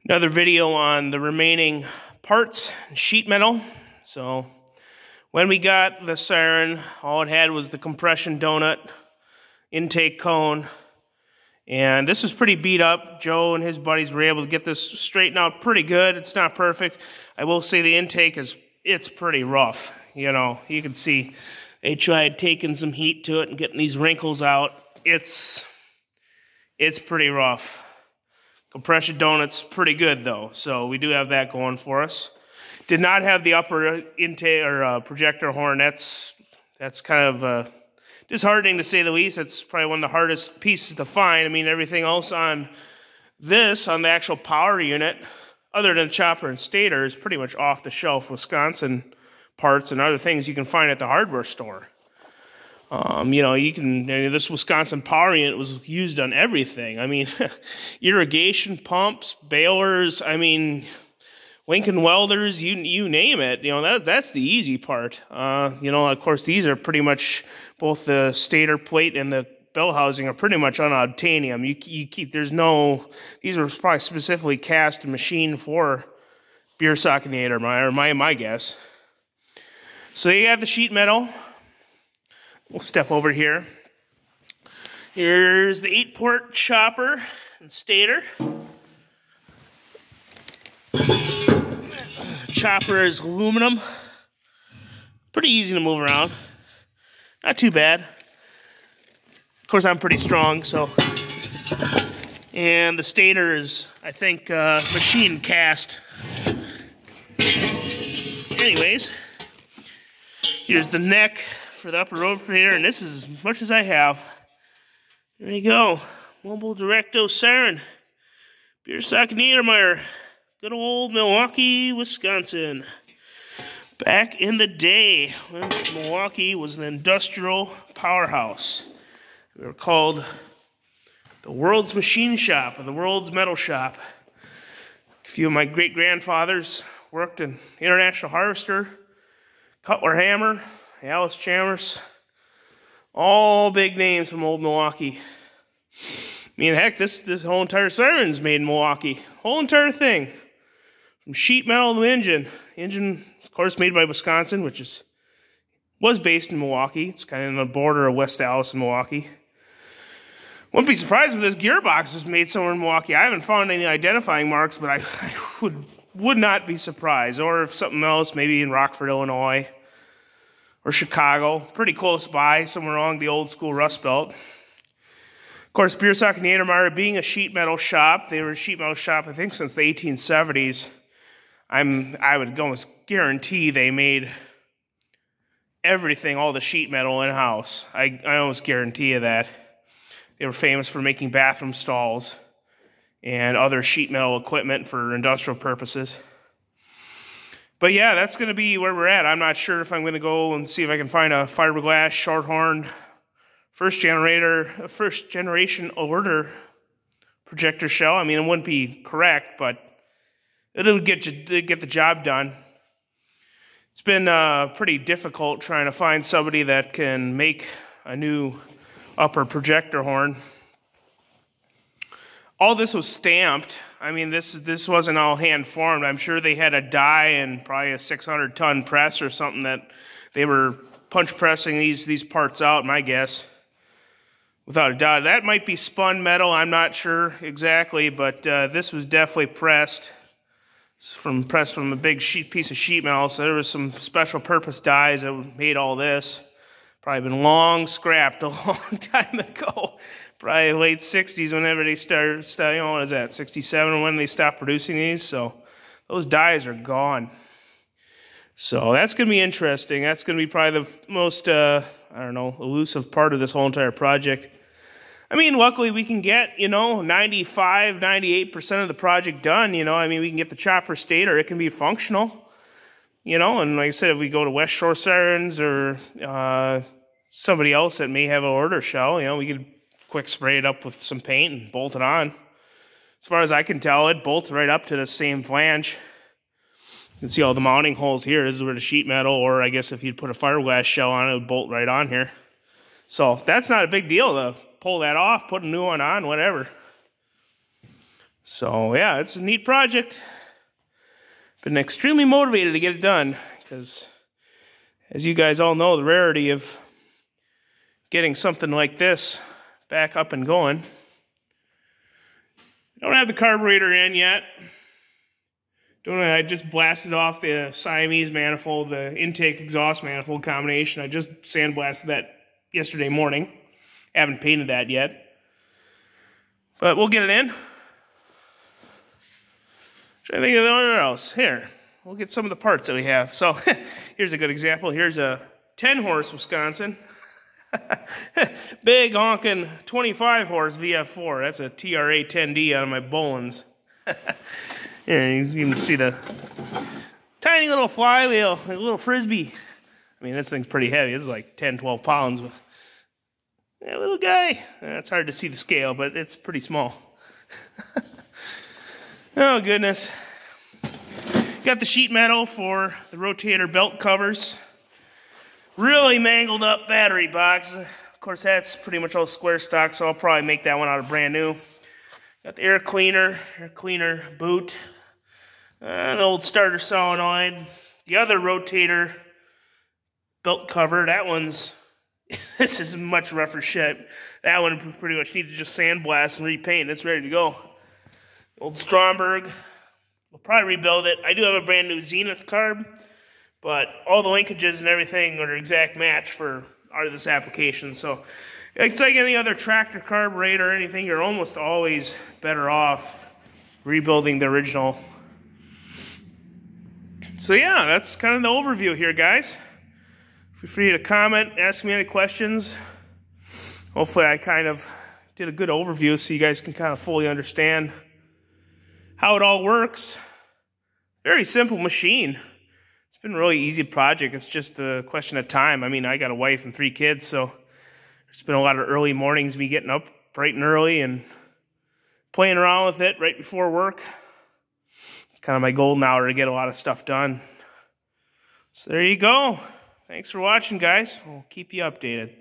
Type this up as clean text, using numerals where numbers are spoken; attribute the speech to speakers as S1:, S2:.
S1: Another video on the remaining parts and sheet metal. So when we got the Siren, all it had was the compression donut, intake cone, and this was pretty beat up. Joe and his buddies were able to get this straightened out pretty good. It's not perfect. I will say the intake it's pretty rough. You know, you can see they tried taking some heat to it and getting these wrinkles out. It's pretty rough. Compression donut's pretty good though, so we do have that going for us. Did not have the upper intake or projector horn. That's kind of disheartening to say the least. That's probably one of the hardest pieces to find. I mean, everything else on this, on the actual power unit, other than chopper and stator, is pretty much off the shelf Wisconsin parts and other things you can find at the hardware store. You know, this Wisconsin power unit was used on everything. I mean, irrigation pumps, balers, I mean, Lincoln welders, you name it. You know, that's the easy part. You know, of course, these are pretty much, both the stator plate and the bell housing are pretty much unobtainium. These are probably specifically cast and machined for beer sockinator, my guess. So you have the sheet metal. We'll step over here. Here's the 8-port chopper and stator. Chopper is aluminum. Pretty easy to move around. Not too bad. Of course, I'm pretty strong, so. And the stator is, I think, machine cast. Anyways, here's the neck for the upper rotator, and this is as much as I have. There you go. Mobil Directo Siren. Beer sock Niedermeyer. Good old Milwaukee, Wisconsin. Back in the day when Milwaukee was an industrial powerhouse. We were called the world's machine shop or the world's metal shop. A few of my great-grandfathers worked in International Harvester, Cutler Hammer, Alice Chalmers, all big names from old Milwaukee. I mean, heck, this whole entire Siren's made in Milwaukee. Whole entire thing. From sheet metal to engine. Engine, of course, made by Wisconsin, which was based in Milwaukee. It's kind of on the border of West Allis and Milwaukee. Wouldn't be surprised if this gearbox was made somewhere in Milwaukee. I haven't found any identifying marks, but I would not be surprised. Or if something else, maybe in Rockford, Illinois. Or Chicago, pretty close by, somewhere along the old school Rust Belt. Of course, Beer Sock and Niedermeyer being a sheet metal shop, they were a sheet metal shop, I think, since the 1870s. I would almost guarantee they made everything, all the sheet metal in-house. I almost guarantee you that. They were famous for making bathroom stalls and other sheet metal equipment for industrial purposes. But yeah, that's going to be where we're at. I'm not sure if I'm going to go and see if I can find a fiberglass shorthorn first generation order projector shell. I mean, it wouldn't be correct, but it'll get the job done. It's been pretty difficult trying to find somebody that can make a new upper projector horn. All this was stamped. I mean, this wasn't all hand formed. I'm sure they had a die and probably a 600-ton press or something that they were punch pressing these parts out, my guess. Without a doubt. That might be spun metal, I'm not sure exactly, but this was definitely pressed from a big piece of sheet metal, so there was some special purpose dies that made all this. Probably been long scrapped a long time ago. Probably late 60s whenever they started, you know, what is that, 67 when they stopped producing these, so those dies are gone. So that's going to be interesting. That's going to be probably the most, I don't know, elusive part of this whole entire project. I mean, luckily we can get, you know, 95, 98% of the project done, you know. I mean, we can get the chopper stator, it can be functional, you know, and like I said, if we go to West Shore Sirens or somebody else that may have an order shell, you know, we could quick spray it up with some paint and bolt it on. As far as I can tell, it bolts right up to the same flange. You can see all the mounting holes here. This is where the sheet metal, or I guess if you'd put a fiberglass shell on it, it would bolt right on here. So that's not a big deal to pull that off, put a new one on, whatever. So yeah, it's a neat project. Been extremely motivated to get it done because, as you guys all know, the rarity of getting something like this back up and going. Don't have the carburetor in yet. I just blasted off the Siamese manifold, the intake exhaust manifold combination. I just sandblasted that yesterday morning. Haven't painted that yet. But we'll get it in. Trying to think of anything else. Here, we'll get some of the parts that we have. So here's a good example. Here's a 10-horse Wisconsin. Big honking 25-horse VF4. That's a TRA 10D out of my Bolins. Here, you can see the tiny little flywheel, like a little frisbee. I mean, this thing's pretty heavy. It's like 10, 12 pounds. Yeah, little guy. It's hard to see the scale, but it's pretty small. Oh, goodness. Got the sheet metal for the rotator belt covers. Really mangled up battery box. Of course, that's pretty much all square stock, so I'll probably make that one out of brand new. Got the air cleaner boot. An old starter solenoid. The other rotator belt cover, that one's, this is much rougher shit. That one pretty much needs to just sandblast and repaint. It's ready to go. Old Stromberg. We'll probably rebuild it. I do have a brand new Zenith carb, but all the linkages and everything are an exact match for this application. So it's like any other tractor carburetor or anything, you're almost always better off rebuilding the original. So yeah, that's kind of the overview here, guys. Feel free to comment, ask me any questions. Hopefully I kind of did a good overview so you guys can kind of fully understand how it all works. Very simple machine. It's been a really easy project. It's just a question of time. I mean, I got a wife and 3 kids, so there's been a lot of early mornings, me getting up bright and early and playing around with it right before work. It's kind of my golden hour to get a lot of stuff done. So there you go. Thanks for watching, guys. We'll keep you updated.